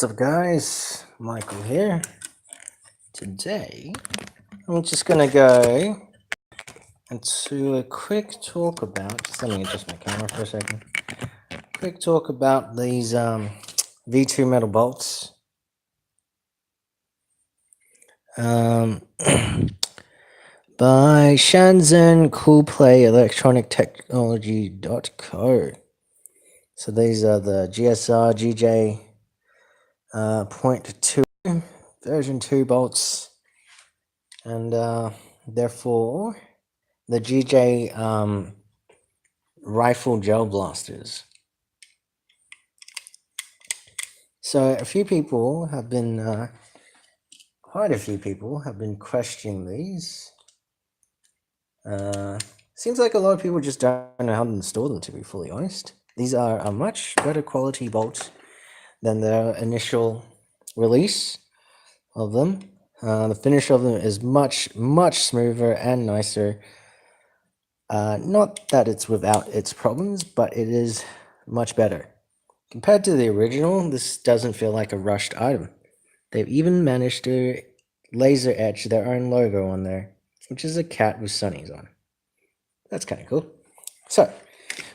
What's up, guys? Michael here. Today, I'm just gonna go into a quick talk about. Just let me adjust my camera for a second. Quick talk about these V2 metal bolts. By Shenzhen Coolplay Electronic Technology.co. So these are the GSR GJ 0.2 version 2 bolts, and therefore the GJ rifle gel blasters. So a few people have been, quite a few people have been questioning these. Seems like a lot of people just don't know how to install them, to be fully honest. These are a much better quality bolt than their initial release of them. The finish of them is much smoother and nicer. Not that it's without its problems, but it is much better. Compared to the original, this doesn't feel like a rushed item. They've even managed to laser etch their own logo on there, which is a cat with sunnies on. That's kind of cool. So,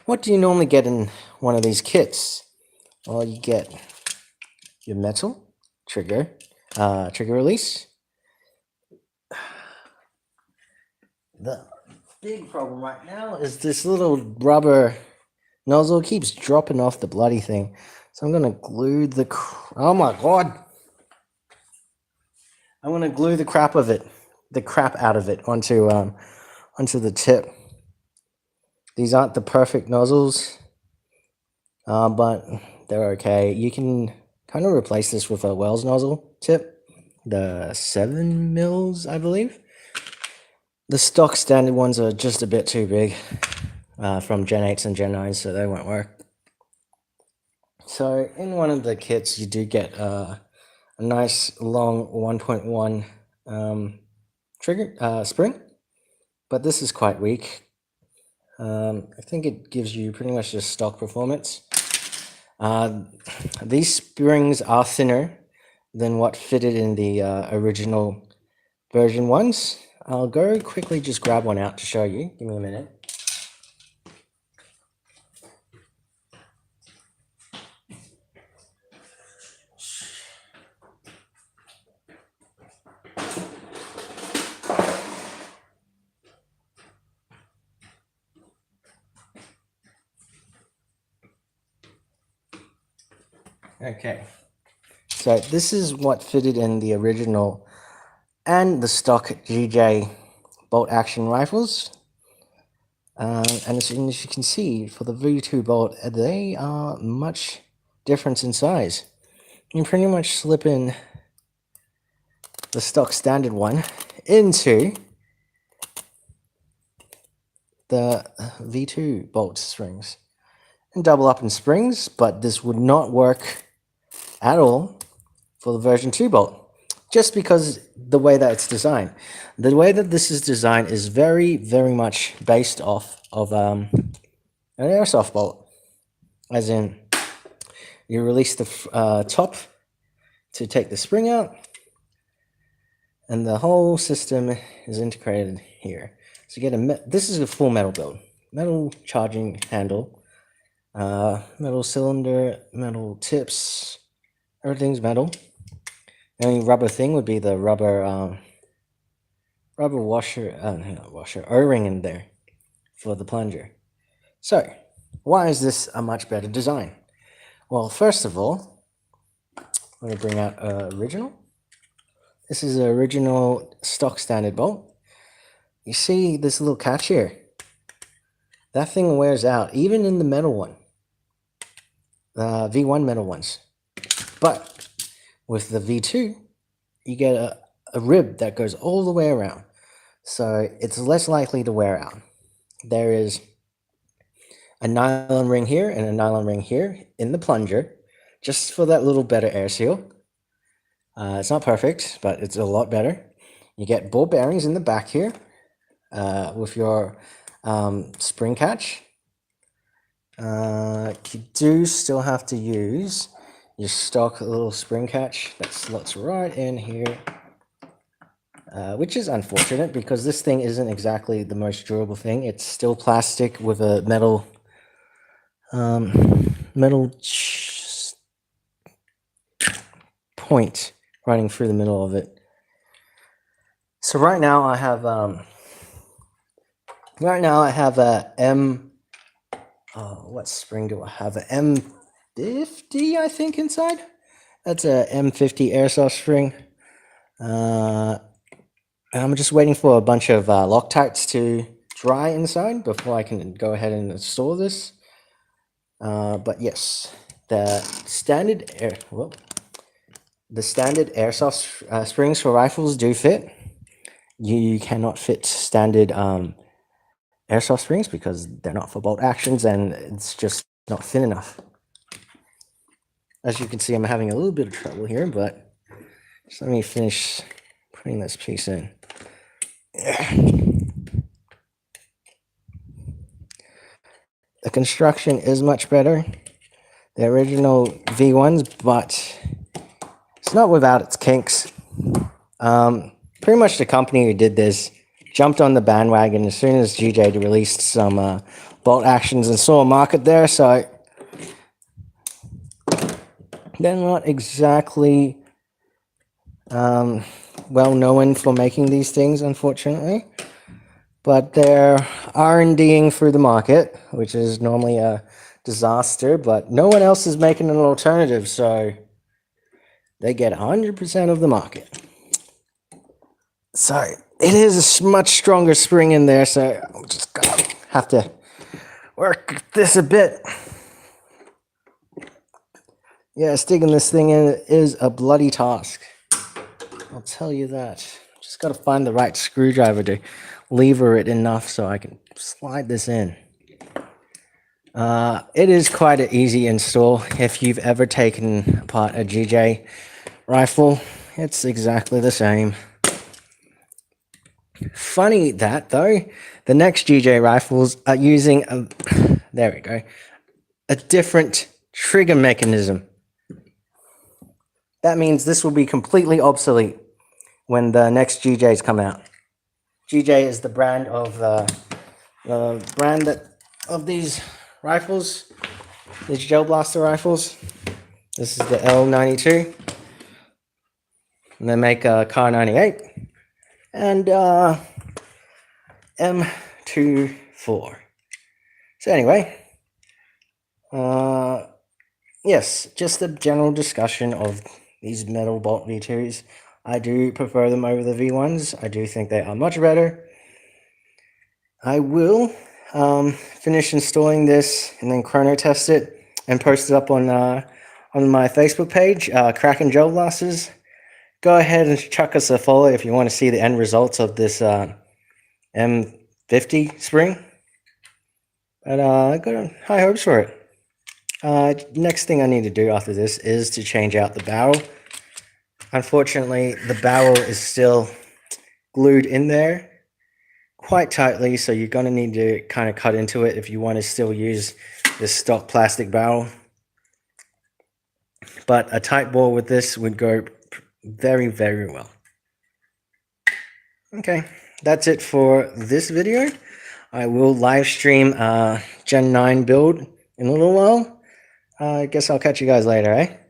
what do you normally get in one of these kits? Well, you get your metal trigger, trigger release. The big problem right now is this little rubber nozzle keeps dropping off the bloody thing. So I'm gonna glue the. Oh my god! I'm gonna glue the crap out of it onto the tip. These aren't the perfect nozzles, but they're okay. You can kind of replace this with a Wells nozzle tip, the 7 mils, I believe. The stock standard ones are just a bit too big from Gen 8s and Gen 9s, so they won't work. So in one of the kits, you do get a nice long 1.1 trigger spring, but this is quite weak. I think it gives you pretty much just stock performance. These springs are thinner than what fitted in the original version ones. I'll go quickly just grab one out to show you. Give me a minute. Okay, so this is what fitted in the original and the stock GJ bolt action rifles. And as you can see, for the V2 bolt, they are much different in size. You can pretty much slip in the stock standard one into the V2 bolt springs and double up in springs, but this would not work at all for the version 2 bolt, just because the way that it's designed. The way that this is designed is very much based off of an airsoft bolt, as in you release the top to take the spring out, and the whole system is integrated here. So you get this is a full metal build, metal charging handle, metal cylinder, metal tips, everything's metal. The only rubber thing would be the rubber washer, O-ring in there for the plunger. So, why is this a much better design? Well, first of all, let me bring out original. This is an original stock standard bolt. You see this little catch here? That thing wears out, even in the metal one. V1 metal ones. But with the V2, you get a rib that goes all the way around. So it's less likely to wear out. There is a nylon ring here and a nylon ring here in the plunger, just for that little better air seal. It's not perfect, but it's a lot better. You get ball bearings in the back here with your spring catch. You do still have to use your stock little spring catch that slots right in here, which is unfortunate because this thing isn't exactly the most durable thing. It's still plastic with a metal point running through the middle of it. So right now I have a what spring do I have? A M50, I think, inside. That's a M50 airsoft spring. And I'm just waiting for a bunch of Loctites to dry inside before I can go ahead and install this. But yes, the standard airsoft springs for rifles do fit. You cannot fit standard airsoft springs because they're not for bolt actions and it's just not thin enough. As you can see, I'm having a little bit of trouble here, but just let me finish putting this piece in. The construction is much better. The original V1s, but it's not without its kinks. Pretty much the company who did this jumped on the bandwagon as soon as GJ released some bolt actions and saw a market there, so they're not exactly well known for making these things, unfortunately, but they're R&Ding through the market, which is normally a disaster, but no one else is making an alternative, so they get 100% of the market. So it is a much stronger spring in there, so I'm just gonna have to work this a bit. Yeah, sticking this thing in is a bloody task. I'll tell you that. Just got to find the right screwdriver to lever it enough so I can slide this in. It is quite an easy install. If you've ever taken apart a GJ rifle, it's exactly the same. Funny that though, the next GJ rifles are using there we go, a different trigger mechanism. That means this will be completely obsolete when the next GJs come out. GJ is the brand of of these rifles, these gel blaster rifles. This is the L92, and they make a Kar98 and M24. So anyway, yes, just a general discussion of these metal bolt V2s. I do prefer them over the V1s. I do think they are much better. I will finish installing this and then chrono test it and post it up on my Facebook page, Kraken Gel Blasters. Go ahead and chuck us a follow if you want to see the end results of this M50 spring. But I got high hopes for it. Next thing I need to do after this is to change out the barrel. Unfortunately, the barrel is still glued in there quite tightly, so you're going to need to kind of cut into it if you want to still use this stock plastic barrel. But a tight bore with this would go very, very well. Okay, that's it for this video. I will live stream Gen 9 build in a little while. I guess I'll catch you guys later, eh?